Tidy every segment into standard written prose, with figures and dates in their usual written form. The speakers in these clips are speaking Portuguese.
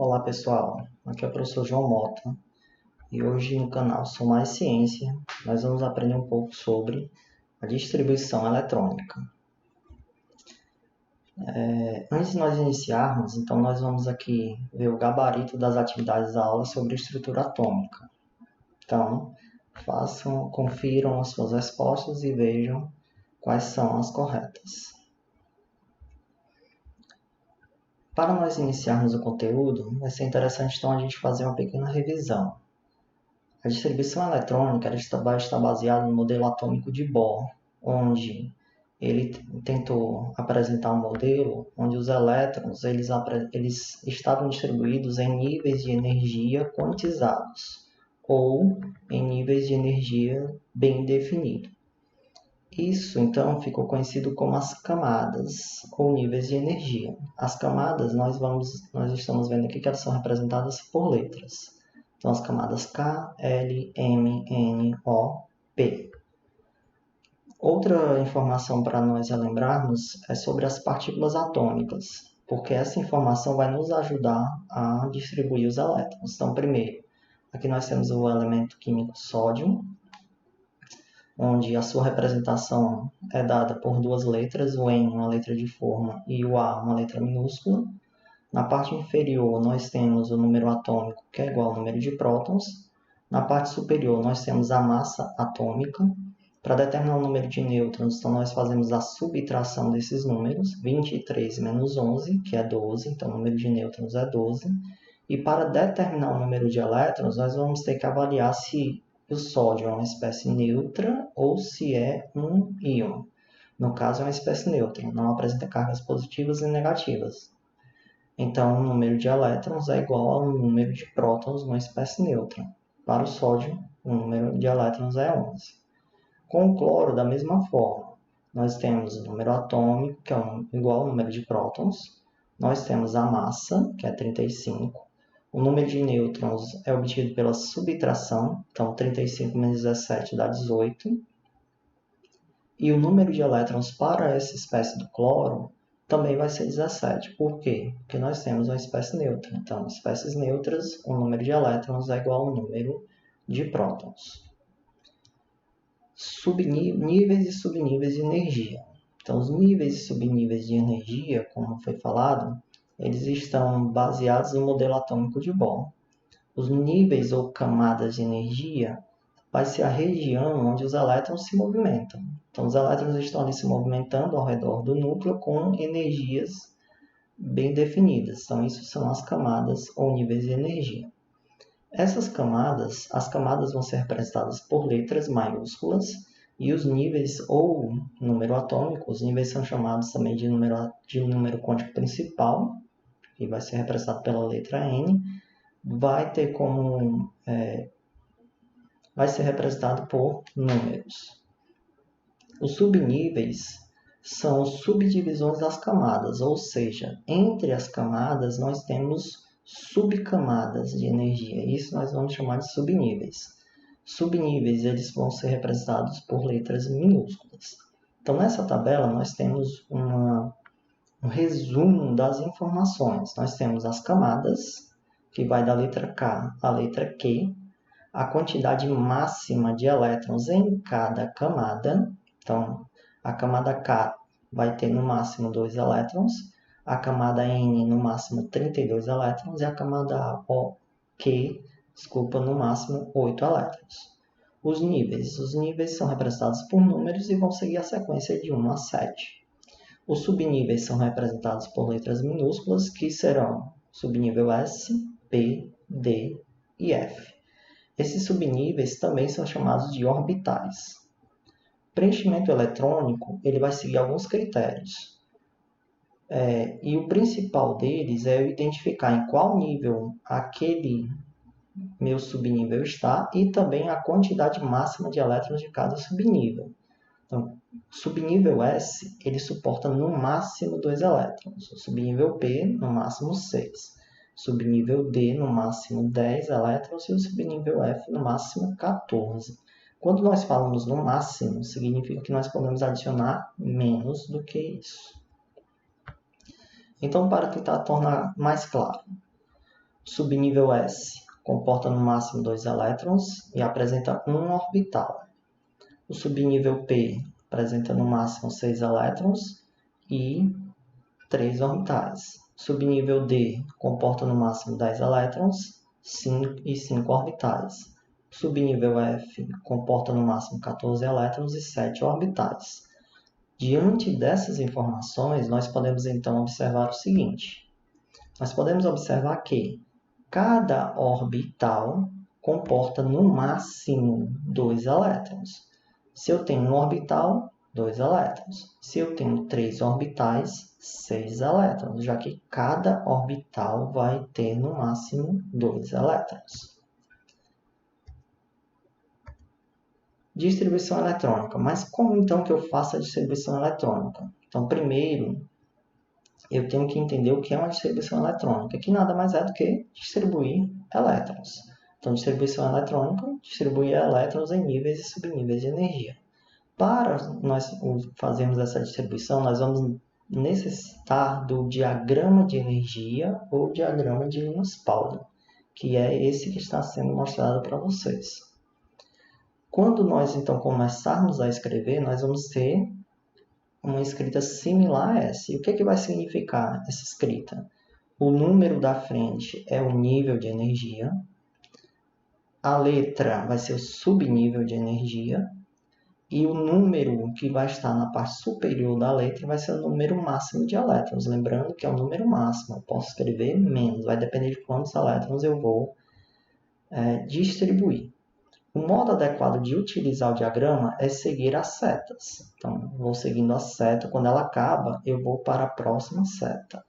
Olá pessoal, aqui é o professor João Mota e hoje no canal Sou Mais Ciência nós vamos aprender um pouco sobre a distribuição eletrônica. Antes de nós iniciarmos, então nós vamos aqui ver o gabarito das atividades da aula sobre estrutura atômica. Então, confiram as suas respostas e vejam quais são as corretas. Para nós iniciarmos o conteúdo, vai ser interessante então a gente fazer uma pequena revisão. A distribuição eletrônica vai estar baseada no modelo atômico de Bohr, onde ele tentou apresentar um modelo onde os elétrons eles estavam distribuídos em níveis de energia quantizados, ou em níveis de energia bem definidos. Isso, então, ficou conhecido como as camadas, ou níveis de energia. As camadas, nós estamos vendo aqui que elas são representadas por letras. Então, as camadas K, L, M, N, O, P. Outra informação para nós lembrarmos é sobre as partículas atômicas, porque essa informação vai nos ajudar a distribuir os elétrons. Então, primeiro, aqui nós temos o elemento químico sódio, onde a sua representação é dada por duas letras, o N, uma letra de forma, e o A, uma letra minúscula. Na parte inferior, nós temos o número atômico, que é igual ao número de prótons. Na parte superior, nós temos a massa atômica. Para determinar o número de nêutrons, então nós fazemos a subtração desses números, 23 menos 11, que é 12, então o número de nêutrons é 12. E para determinar o número de elétrons, nós vamos ter que avaliar se o sódio é uma espécie neutra ou se é um íon. No caso, é uma espécie neutra, não apresenta cargas positivas e negativas. Então, o número de elétrons é igual ao número de prótons numa espécie neutra. Para o sódio, o número de elétrons é 11. Com o cloro, da mesma forma, nós temos o número atômico, que é igual ao número de prótons. Nós temos a massa, que é 35. O número de nêutrons é obtido pela subtração, então 35 menos 17 dá 18. E o número de elétrons para essa espécie do cloro também vai ser 17. Por quê? Porque nós temos uma espécie neutra. Então, espécies neutras, o número de elétrons é igual ao número de prótons. Níveis e subníveis de energia. Então, os níveis e subníveis de energia, como foi falado, eles estão baseados no modelo atômico de Bohr. Os níveis ou camadas de energia vai ser a região onde os elétrons se movimentam. Então, os elétrons estão ali se movimentando ao redor do núcleo com energias bem definidas. Então, isso são as camadas ou níveis de energia. Essas camadas, as camadas vão ser representadas por letras maiúsculas e os níveis ou número atômico, os níveis são chamados também de número quântico principal, que vai ser representado pela letra N, vai ser representado por números. Os subníveis são subdivisões das camadas, ou seja, entre as camadas nós temos subcamadas de energia. Isso nós vamos chamar de subníveis. Subníveis eles vão ser representados por letras minúsculas. Então, nessa tabela nós temos um resumo das informações. Nós temos as camadas, que vai da letra K à letra Q, a quantidade máxima de elétrons em cada camada. Então, a camada K vai ter no máximo 2 elétrons, a camada N no máximo 32 elétrons e a camada Q, no máximo 8 elétrons. Os níveis são representados por números e vão seguir a sequência de 1 a 7. Os subníveis são representados por letras minúsculas, que serão subnível S, P, D e F. Esses subníveis também são chamados de orbitais. O preenchimento eletrônico ele vai seguir alguns critérios. E o principal deles é eu identificar em qual nível aquele meu subnível está e também a quantidade máxima de elétrons de cada subnível. Então, o subnível S ele suporta no máximo 2 elétrons, o subnível P no máximo 6, subnível D no máximo 10 elétrons e o subnível F no máximo 14. Quando nós falamos no máximo, significa que nós podemos adicionar menos do que isso. Então, para tentar tornar mais claro, Subnível S comporta no máximo 2 elétrons e apresenta um orbital. O subnível P apresenta no máximo 6 elétrons e 3 orbitais. Subnível D comporta no máximo 10 elétrons e 5 orbitais. Subnível F comporta no máximo 14 elétrons e 7 orbitais. Diante dessas informações, nós podemos então observar o seguinte. Nós podemos observar que cada orbital comporta no máximo 2 elétrons. Se eu tenho um orbital, 2 elétrons. Se eu tenho 3 orbitais, 6 elétrons, já que cada orbital vai ter no máximo 2 elétrons. Distribuição eletrônica. Mas como então que eu faço a distribuição eletrônica? Então, primeiro, eu tenho que entender o que é uma distribuição eletrônica, que nada mais é do que distribuir elétrons. Então, distribuição eletrônica distribui elétrons em níveis e subníveis de energia. Para nós fazermos essa distribuição, nós vamos necessitar do diagrama de energia ou diagrama de Linus-Pauling, que é esse que está sendo mostrado para vocês. Quando nós, então, começarmos a escrever, nós vamos ter uma escrita similar a essa. E o que vai significar essa escrita? O número da frente é o nível de energia, a letra vai ser o subnível de energia, e o número que vai estar na parte superior da letra vai ser o número máximo de elétrons. Lembrando que é o número máximo, eu posso escrever menos, vai depender de quantos elétrons eu vou distribuir. O modo adequado de utilizar o diagrama é seguir as setas. Então, vou seguindo a seta. Quando ela acaba, eu vou para a próxima seta.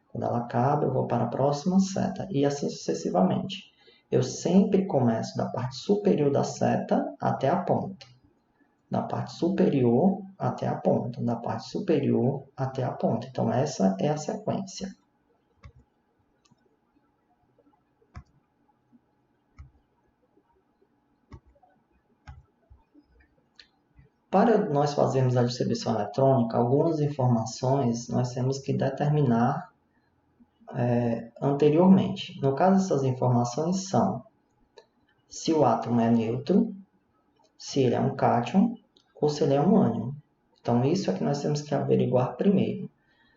Quando ela acaba, eu vou para a próxima seta. E assim sucessivamente. Eu sempre começo da parte superior da seta até a ponta. Da parte superior até a ponta. Da parte superior até a ponta. Então, essa é a sequência. Para nós fazermos a distribuição eletrônica, algumas informações nós temos que determinar anteriormente. No caso, essas informações são se o átomo é neutro, se ele é um cátion ou se ele é um ânion. Então, isso é que nós temos que averiguar primeiro.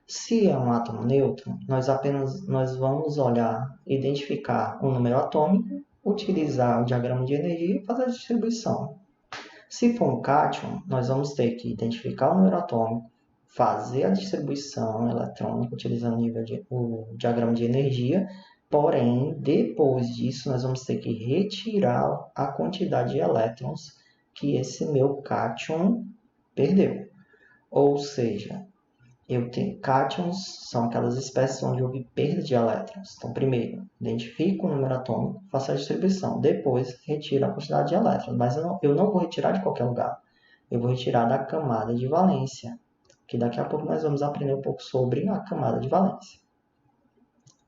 Se é um átomo neutro, nós vamos olhar, identificar o número atômico, utilizar o diagrama de energia e fazer a distribuição. Se for um cátion, nós vamos ter que identificar o número atômico, fazer a distribuição eletrônica utilizando o diagrama de energia, porém, depois disso, nós vamos ter que retirar a quantidade de elétrons que esse meu cátion perdeu. Ou seja, cátions são aquelas espécies onde houve perda de elétrons. Então, primeiro, identifico o número atômico, faço a distribuição. Depois, retiro a quantidade de elétrons. Mas eu não vou retirar de qualquer lugar. Eu vou retirar da camada de valência, que daqui a pouco nós vamos aprender um pouco sobre a camada de valência.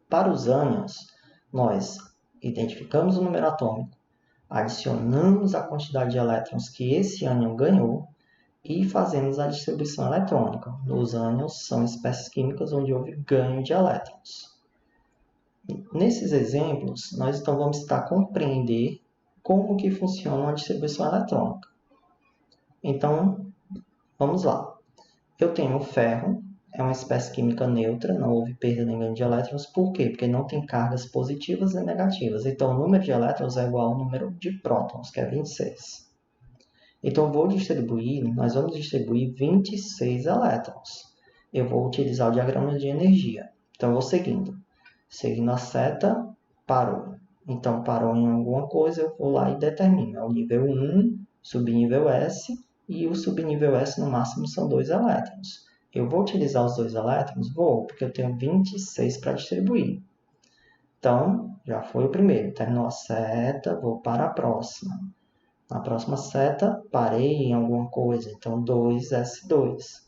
Para os ânions, nós identificamos o número atômico, adicionamos a quantidade de elétrons que esse ânion ganhou, e fazemos a distribuição eletrônica. Os ânions são espécies químicas onde houve ganho de elétrons. Nesses exemplos, nós então vamos tentar compreender como que funciona a distribuição eletrônica. Então, vamos lá. Eu tenho o ferro, é uma espécie química neutra, não houve perda nem ganho de elétrons. Por quê? Porque não tem cargas positivas e negativas. Então, o número de elétrons é igual ao número de prótons, que é 26. Então, nós vamos distribuir 26 elétrons. Eu vou utilizar o diagrama de energia. Então, eu vou seguindo. Seguindo a seta, parou. Então, parou em alguma coisa, eu vou lá e determino. É o nível 1, subnível S, e o subnível S no máximo são 2 elétrons. Eu vou utilizar os 2 elétrons? Vou, porque eu tenho 26 para distribuir. Então, já foi o primeiro. Terminou a seta, vou para a próxima. Na próxima seta, parei em alguma coisa, então 2s2.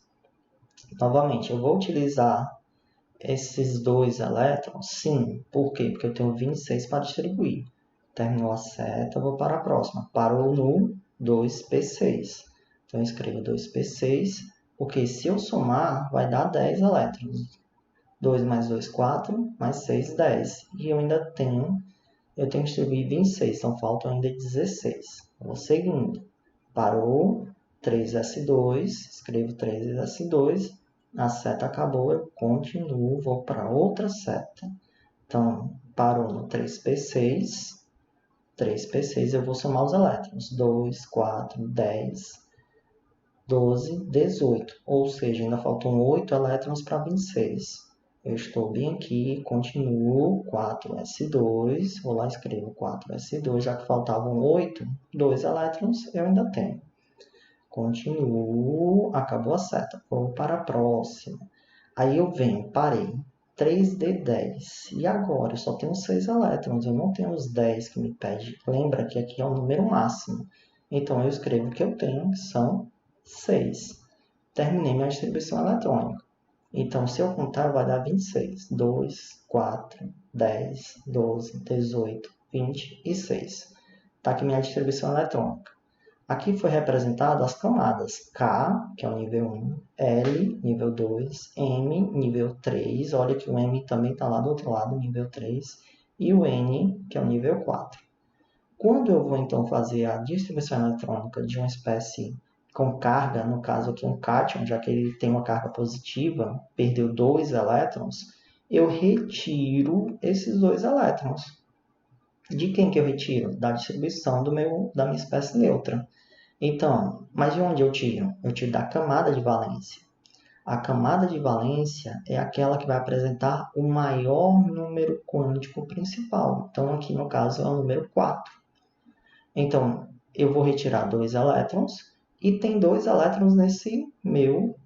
Novamente, eu vou utilizar esses 2 elétrons? Sim. Por quê? Porque eu tenho 26 para distribuir. Terminou a seta, vou para a próxima. Parou no 2p6. Então, eu escrevo 2p6, porque se eu somar, vai dar 10 elétrons. 2 mais 2, 4, mais 6, 10. E eu ainda tenho, eu tenho que distribuir 26, então faltam ainda 16. Eu vou seguindo. Parou, 3S2, escrevo 3S2, a seta acabou, eu continuo, vou para outra seta. Então, parou no 3P6, 3P6 eu vou somar os elétrons, 2, 4, 10, 12, 18, ou seja, ainda faltam 8 elétrons para 26. Eu estou bem aqui, continuo, 4S2, vou lá e escrevo 4S2, já que faltavam 8, 2 elétrons eu ainda tenho. Continuo, acabou a seta, vou para a próxima. Aí eu venho, parei, 3D10, e agora eu só tenho 6 elétrons, eu não tenho os 10 que me pede. Lembra que aqui é o número máximo, então eu escrevo o que eu tenho, que são 6. Terminei minha distribuição eletrônica. Então, se eu contar, vai dar 26. 2, 4, 10, 12, 18, 20 e 6. Está aqui minha distribuição eletrônica. Aqui foi representado as camadas K, que é o nível 1, L, nível 2, M, nível 3, olha que o M também está lá do outro lado, nível 3, e o N, que é o nível 4. Quando eu vou então fazer a distribuição eletrônica de uma espécie com carga, no caso aqui um cátion, já que ele tem uma carga positiva, perdeu 2 elétrons, eu retiro esses 2 elétrons. De quem que eu retiro? Da distribuição da minha espécie neutra. Então, mas de onde eu tiro? Eu tiro da camada de valência. A camada de valência é aquela que vai apresentar o maior número quântico principal. Então, aqui no caso é o número 4. Então, eu vou retirar 2 elétrons e tem 2 elétrons nesse meu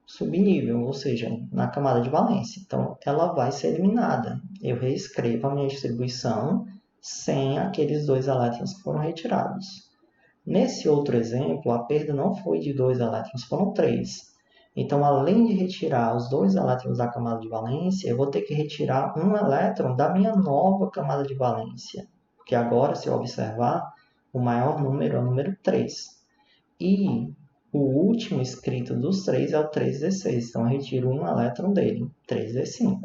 subnível, ou seja, na camada de valência. Então, ela vai ser eliminada. Eu reescrevo a minha distribuição sem aqueles 2 elétrons que foram retirados. Nesse outro exemplo, a perda não foi de 2 elétrons, foram 3. Então, além de retirar os 2 elétrons da camada de valência, eu vou ter que retirar um elétron da minha nova camada de valência. Porque agora, se eu observar, o maior número é o número 3. E o último escrito dos 3 é o 3D6. Então, eu retiro um elétron dele, 3D5.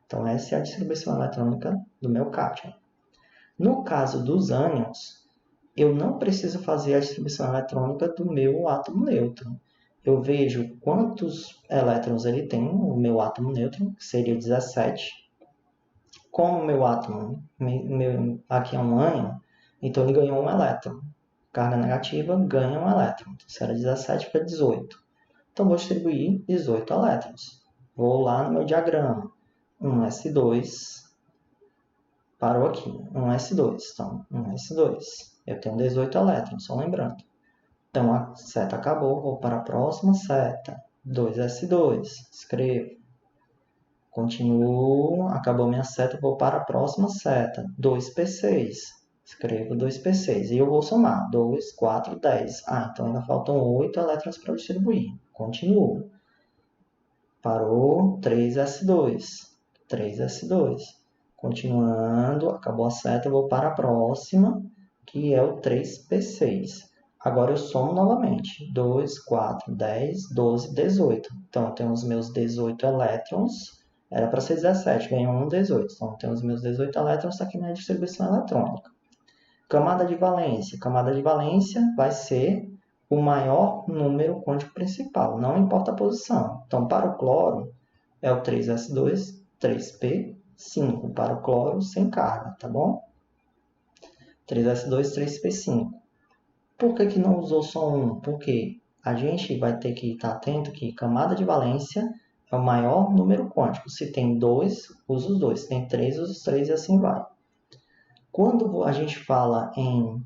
Então, essa é a distribuição eletrônica do meu cátion. No caso dos ânions, eu não preciso fazer a distribuição eletrônica do meu átomo nêutron. Eu vejo quantos elétrons ele tem, o meu átomo nêutron, que seria 17. Como o meu átomo aqui é um ânion, então ele ganhou um elétron. Carga negativa ganha um elétron. Então, será 17 para 18. Então, vou distribuir 18 elétrons. Vou lá no meu diagrama. 1s2. Parou aqui. 1s2. Então, 1s2. Eu tenho 18 elétrons, só lembrando. Então, a seta acabou. Vou para a próxima seta. 2s2. Escrevo. Continuo. Acabou minha seta. Vou para a próxima seta. 2p6. Escrevo 2p6 e eu vou somar 2, 4, 10. Então ainda faltam 8 elétrons para distribuir. Continuo. Parou, 3s2. 3s2. Continuando, acabou a seta, eu vou para a próxima, que é o 3p6. Agora eu somo novamente. 2, 4, 10, 12, 18. Então eu tenho os meus 18 elétrons. Era para ser 17, ganhou um 18. Então eu tenho os meus 18 elétrons aqui na distribuição eletrônica. Camada de valência. Camada de valência vai ser o maior número quântico principal, não importa a posição. Então, para o cloro, é o 3s2, 3p5. Para o cloro, sem carga, tá bom? 3s2, 3p5. Por que não usou só um? Porque a gente vai ter que estar atento que camada de valência é o maior número quântico. Se tem 2, usa os 2. Se tem 3, usa os 3 e assim vai. Quando a gente fala em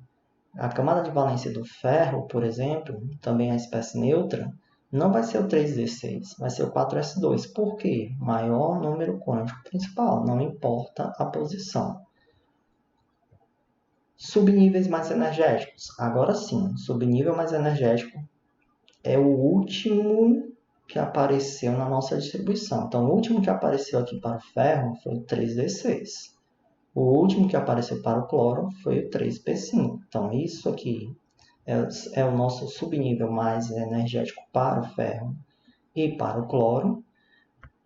a camada de valência do ferro, por exemplo, também a espécie neutra, não vai ser o 3D6, vai ser o 4S2. Por quê? Maior número quântico principal, não importa a posição. Subníveis mais energéticos. Agora sim, subnível mais energético é o último que apareceu na nossa distribuição. Então, o último que apareceu aqui para o ferro foi o 3D6. O último que apareceu para o cloro foi o 3p5. Então, isso aqui é o nosso subnível mais energético para o ferro e para o cloro.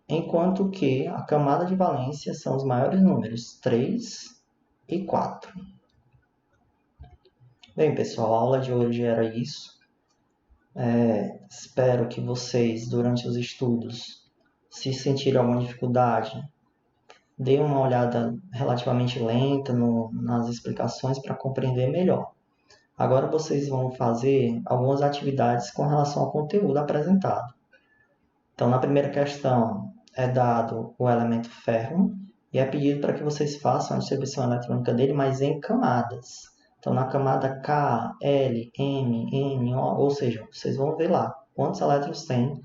enquanto que a camada de valência são os maiores números, 3 e 4. Bem, pessoal, a aula de hoje era isso. Espero que vocês, durante os estudos, se sentirem alguma dificuldade, deem uma olhada relativamente lenta nas explicações para compreender melhor. Agora vocês vão fazer algumas atividades com relação ao conteúdo apresentado. Então, na primeira questão, é dado o elemento ferro e é pedido para que vocês façam a distribuição eletrônica dele, mas em camadas. Então, na camada K, L, M, N, O, ou seja, vocês vão ver lá quantos elétrons tem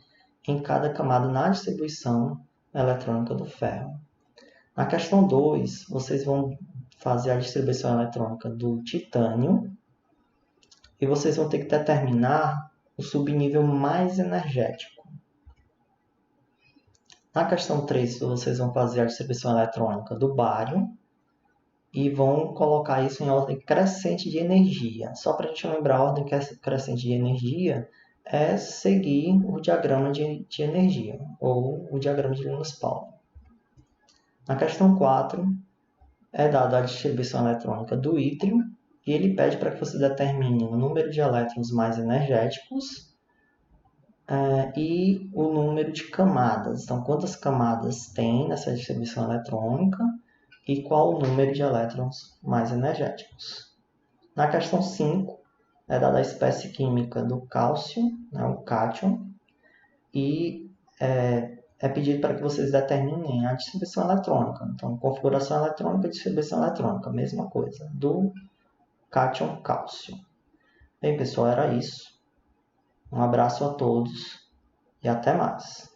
em cada camada na distribuição eletrônica do ferro. Na questão 2, vocês vão fazer a distribuição eletrônica do titânio e vocês vão ter que determinar o subnível mais energético. Na questão 3, vocês vão fazer a distribuição eletrônica do bário e vão colocar isso em ordem crescente de energia. Só para a gente lembrar, a ordem crescente de energia é seguir o diagrama de energia, ou o diagrama de Linus-Pauling. Na questão 4, é dada a distribuição eletrônica do ítrio, e ele pede para que você determine o número de elétrons mais energéticos e o número de camadas. Então, quantas camadas tem nessa distribuição eletrônica e qual o número de elétrons mais energéticos. Na questão 5, é dada a espécie química do cálcio, o cátion, e é pedido para que vocês determinem a distribuição eletrônica. Então, configuração eletrônica e distribuição eletrônica, mesma coisa, do cátion cálcio. Bem, pessoal, era isso. Um abraço a todos e até mais.